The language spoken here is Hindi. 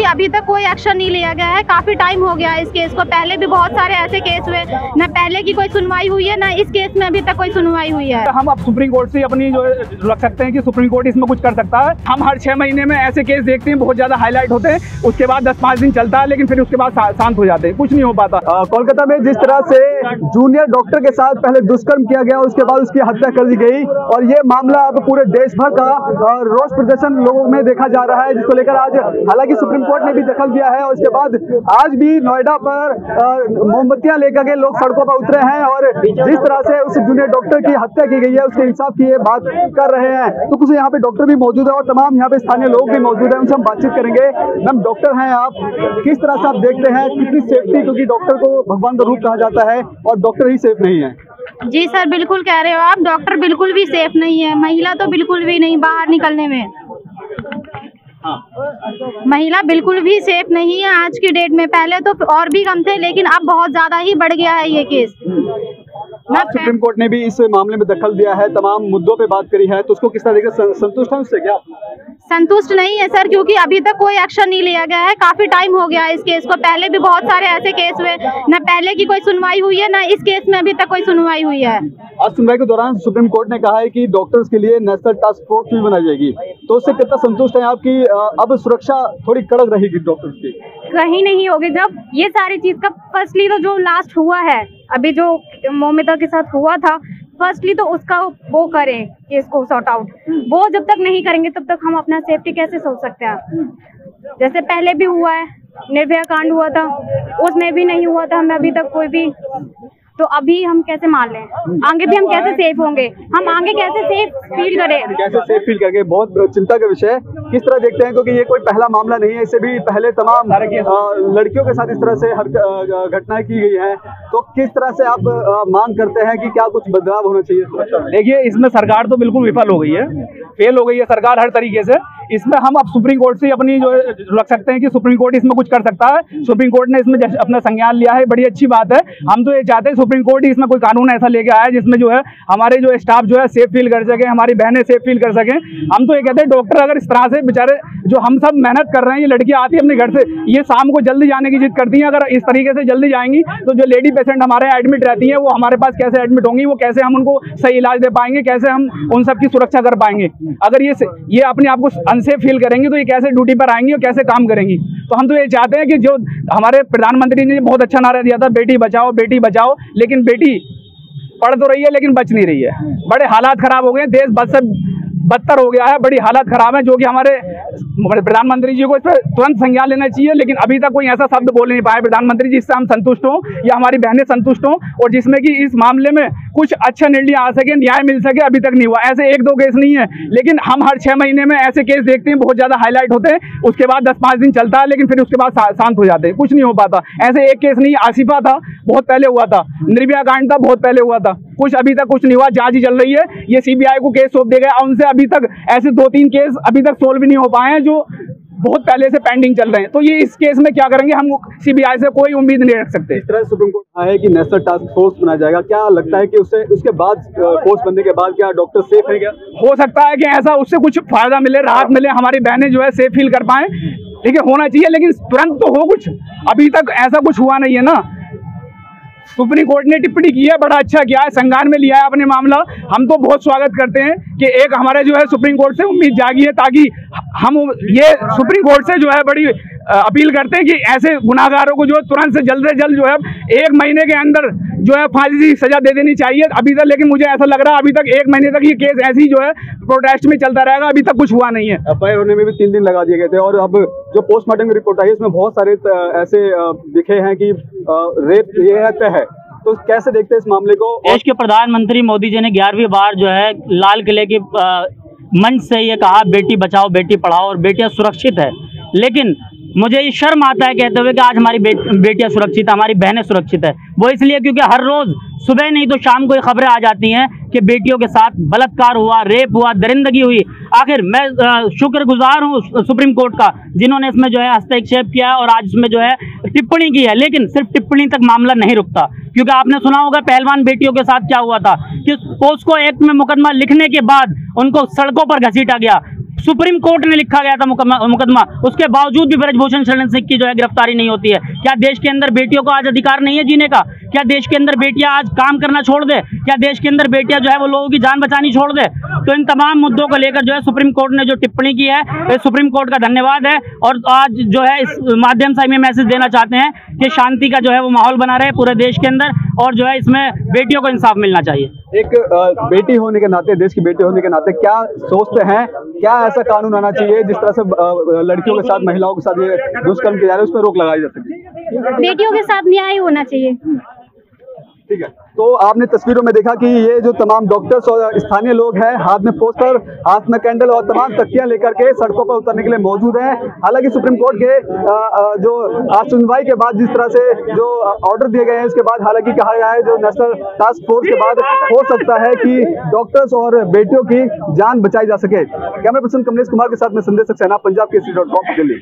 अभी तक कोई एक्शन नहीं लिया गया है। काफी टाइम हो गया है इस केस को। पहले भी बहुत सारे ऐसे केस हुए, न पहले की कोई सुनवाई हुई है, न इस केस में अभी तक कोई सुनवाई हुई है। हम अब सुप्रीम कोर्ट से अपनी जो रख सकते हैं कि सुप्रीम कोर्ट इसमें कुछ कर सकता है। हम हर 6 महीने में ऐसे केस देखते हैं, बहुत ज्यादा हाईलाइट होते हैं, उसके बाद 10-5 दिन चलता है, लेकिन फिर उसके बाद शांत हो जाते हैं, कुछ नहीं हो पाता। कोलकाता में जिस तरह से जूनियर डॉक्टर के साथ पहले दुष्कर्म किया गया, उसके बाद उसकी हत्या कर दी गई, और ये मामला अब पूरे देश भर का रोष प्रदर्शन लोगों में देखा जा रहा है, जिसको लेकर आज हालांकि सुप्रीम कोर्ट ने भी दखल दिया है। और इसके बाद आज भी नोएडा पर मोमबत्तियां लेकर के लोग सड़कों पर उतरे हैं और जिस तरह से उस जूनियर डॉक्टर की हत्या की गई है उसके इंसाफ की ये बात कर रहे हैं। तो कुछ यहाँ पे डॉक्टर भी मौजूद है और तमाम यहाँ पे स्थानीय लोग भी मौजूद हैं, उनसे हम बातचीत करेंगे। मैम, डॉक्टर हैं आप, किस तरह से आप देखते हैं कितनी सेफ्टी, क्योंकि डॉक्टर को भगवान का रूप कहा जाता है और डॉक्टर ही सेफ नहीं है। जी सर, बिल्कुल कह रहे हो आप, डॉक्टर बिल्कुल भी सेफ नहीं है। महिला तो बिल्कुल भी नहीं, बाहर निकलने में महिला बिल्कुल भी सेफ नहीं है आज की डेट में। पहले तो और भी कम थे, लेकिन अब बहुत ज्यादा ही बढ़ गया है ये केस। सुप्रीम कोर्ट ने भी इस मामले में दखल दिया है, तमाम मुद्दों पे बात करी है, तो उसको किस तरह से संतुष्ट है उससे? क्या संतुष्ट नहीं है सर, क्योंकि अभी तक कोई एक्शन नहीं लिया गया है। काफी टाइम हो गया है इस केस को। पहले भी बहुत सारे ऐसे केस हुए, न पहले की कोई सुनवाई हुई है, न इस केस में अभी तक कोई सुनवाई हुई है। आज सुनवाई के दौरान सुप्रीम कोर्ट ने कहा है कि डॉक्टर्स के लिए नेशनल टास्क फोर्स भी बनाई जाएगी, तो उससे कितना संतुष्ट है आपकी? अब सुरक्षा थोड़ी कड़क रहेगी डॉक्टर्स की? कहीं नहीं होगी। जब ये सारी चीज का फर्स्टली तो जो लास्ट हुआ है, अभी जो मोमिता के साथ हुआ था, फर्स्टली तो उसका वो करें, केस को सॉर्ट आउट। वो जब तक नहीं करेंगे तब तक हम अपना सेफ्टी कैसे सोच सकते हैं? जैसे पहले भी हुआ है, निर्भया कांड हुआ था, उसमें भी नहीं हुआ था हमें अभी तक कोई भी, तो अभी हम कैसे मान लें? आगे भी हम कैसे सेफ होंगे? हम आगे कैसे सेफ फील करें? कैसे सेफ फील करके बहुत चिंता का विषय है। किस तरह देखते हैं, क्योंकि ये कोई पहला मामला नहीं है, इससे भी पहले तमाम लड़कियों के साथ इस तरह से घटनाएं की गई हैं, तो किस तरह से आप मांग करते हैं कि क्या कुछ बदलाव होना चाहिए? देखिए, इसमें सरकार तो बिल्कुल विफल हो गई है, फेल हो गई है सरकार हर तरीके से। इसमें हम अब सुप्रीम कोर्ट से अपनी जो रख सकते हैं कि सुप्रीम कोर्ट इसमें कुछ कर सकता है। सुप्रीम कोर्ट ने इसमें अपना संज्ञान लिया है, बड़ी अच्छी बात है। हम तो ये चाहते हैं सुप्रीम कोर्ट ही इसमें कोई कानून ऐसा लेके आया जिसमें जो है हमारे जो स्टाफ जो है सेफ फील कर सके, हमारी बहनें सेफ फील कर सकें। हम तो ये कहते हैं डॉक्टर अगर इस तरह से बेचारे जो हम सब मेहनत कर रहे हैं, ये लड़कियां आती है अपने घर से, ये शाम को जल्दी जाने की जिद करती हैं, अगर इस तरीके से जल्दी जाएंगी तो जो लेडी पेशेंट हमारे एडमिट रहती है वो हमारे पास कैसे एडमिट होंगी, वो कैसे हम उनको सही इलाज दे पाएंगे, कैसे हम उन सब की सुरक्षा कर पाएंगे? अगर ये अपने आप को अनसेफ फील करेंगे तो ये कैसे ड्यूटी पर आएंगी और कैसे काम करेंगी? तो हम तो ये चाहते हैं कि जो हमारे प्रधानमंत्री ने बहुत अच्छा नारा दिया था, बेटी बचाओ, लेकिन बेटी पढ़ तो रही है लेकिन बच नहीं रही है। बड़े हालात खराब हो गए, देश बद से बदतर हो गया है, बड़ी हालत खराब है, जो कि हमारे प्रधानमंत्री जी को इस पर तुरंत संज्ञान लेना चाहिए। लेकिन अभी तक कोई ऐसा शब्द बोल नहीं पाए प्रधानमंत्री जी जिससे हम संतुष्ट हों या हमारी बहनें संतुष्ट हों, और जिसमें कि इस मामले में कुछ अच्छा निर्णय आ सके, न्याय मिल सके। अभी तक नहीं हुआ। ऐसे 1-2 केस नहीं है, लेकिन हम हर 6 महीने में ऐसे केस देखते हैं, बहुत ज्यादा हाईलाइट होते हैं, उसके बाद 10-5 दिन चलता है, लेकिन फिर उसके बाद शांत हो जाते हैं, कुछ नहीं हो पाता। ऐसे एक केस नहीं, आसिफा था बहुत पहले हुआ था, निर्भया कांड था बहुत पहले हुआ था, कुछ अभी तक कुछ नहीं हुआ, जांच ही चल रही है। ये सीबीआई को केस सौंप दिया गया, उनसे अभी तक ऐसे 2-3 केस अभी तक सोल्व भी नहीं हो पाए हैं जो बहुत पहले से पेंडिंग चल रहे हैं। तो ये इस केस में क्या करेंगे? हम सीबीआई से कोई उम्मीद नहीं रख सकते। इस तरह सुप्रीम कोर्ट कहा है कि नेशनल टास्क फोर्स बनाया जाएगा, क्या लगता है कि उसके बाद फोर्स बनने के बाद क्या डॉक्टर सेफ है? क्या हो सकता है कि ऐसा उससे कुछ फायदा मिले, राहत मिले, हमारी बहनें जो है सेफ फील कर पाएं, लेकिन होना चाहिए, लेकिन तुरंत तो हो कुछ। अभी तक ऐसा कुछ हुआ नहीं है ना। सुप्रीम कोर्ट ने टिप्पणी की है, बड़ा अच्छा किया है, संज्ञान में लिया है अपने मामला। हम तो बहुत स्वागत करते हैं कि एक हमारे जो है सुप्रीम कोर्ट से उम्मीद जागी है, ताकि हम ये सुप्रीम कोर्ट से जो है बड़ी अपील करते हैं कि ऐसे गुनाहगारों को जो तुरंत से जल्द जो है 1 महीने के अंदर जो है फांसी की सजा दे देनी चाहिए अभी तक। लेकिन मुझे ऐसा लग रहा है अभी तक 1 महीने तक ये केस ऐसे ही जो है प्रोटेस्ट में चलता रहेगा, अभी तक कुछ हुआ नहीं है। एफआईआर होने में भी 3 दिन लगा दिए गए थे, और अब जो पोस्टमार्टम की रिपोर्ट आई इसमें बहुत सारे ऐसे दिखे हैं कि रेप ये तय है। तो कैसे देखते हैं इस मामले को? देश के प्रधानमंत्री मोदी जी ने 11वीं बार जो है लाल किले की मंच से ये कहा बेटी बचाओ बेटी पढ़ाओ और बेटियां सुरक्षित है, लेकिन मुझे ये शर्म आता है कहते हुए कि आज हमारी बेटियां सुरक्षित है, हमारी बहनें सुरक्षित है। वो इसलिए क्योंकि हर रोज सुबह नहीं तो शाम को ये खबरें आ जाती हैं कि बेटियों के साथ बलात्कार हुआ, रेप हुआ, दरिंदगी हुई। आखिर मैं शुक्रगुजार हूँ सुप्रीम कोर्ट का, जिन्होंने इसमें जो है हस्तक्षेप किया और आज इसमें जो है टिप्पणी की है। लेकिन सिर्फ टिप्पणी तक मामला नहीं रुकता, क्योंकि आपने सुना होगा पहलवान बेटियों के साथ क्या हुआ था कि पोस्को एक्ट में मुकदमा लिखने के बाद उनको सड़कों पर घसीटा गया। सुप्रीम कोर्ट ने लिखा गया था मुकदमा, उसके बावजूद भी ब्रजभूषण शरण सिंह की जो है गिरफ्तारी नहीं होती है। क्या देश के अंदर बेटियों को आज अधिकार नहीं है जीने का? क्या देश के अंदर बेटियां आज काम करना छोड़ दे? क्या देश के अंदर बेटियां जो है वो लोगों की जान बचानी छोड़ दे? तो इन तमाम मुद्दों को लेकर जो है सुप्रीम कोर्ट ने जो टिप्पणी की है, इस सुप्रीम कोर्ट का धन्यवाद है। और आज जो है इस माध्यम से हम ये मैसेज देना चाहते हैं कि शांति का जो है वो माहौल बना रहे पूरे देश के अंदर, और जो है इसमें बेटियों को इंसाफ मिलना चाहिए। एक बेटी होने के नाते, देश की बेटी होने के नाते क्या सोचते हैं, क्या ऐसा कानून आना चाहिए जिस तरह से लड़कियों के साथ, महिलाओं के साथ ये दुष्कर्म किया जा रहा है, उस पर रोक लगाई जा सके? बेटियों के साथ न्याय होना चाहिए। ठीक है, तो आपने तस्वीरों में देखा कि ये जो तमाम डॉक्टर्स और स्थानीय लोग हैं, हाथ में पोस्टर, हाथ में कैंडल और तमाम तख्तियां लेकर के सड़कों पर उतरने के लिए मौजूद हैं। हालांकि सुप्रीम कोर्ट के जो आज सुनवाई के बाद जिस तरह से जो ऑर्डर दिए गए हैं, इसके बाद हालांकि कहा गया है जो नेशनल टास्क फोर्स के बाद हो सकता है कि डॉक्टर्स और बेटियों की जान बचाई जा सके। कैमरा पर्सन कमलेश कुमार के साथ में संदेश सक्सेना, पंजाब केसरी.com, दिल्ली।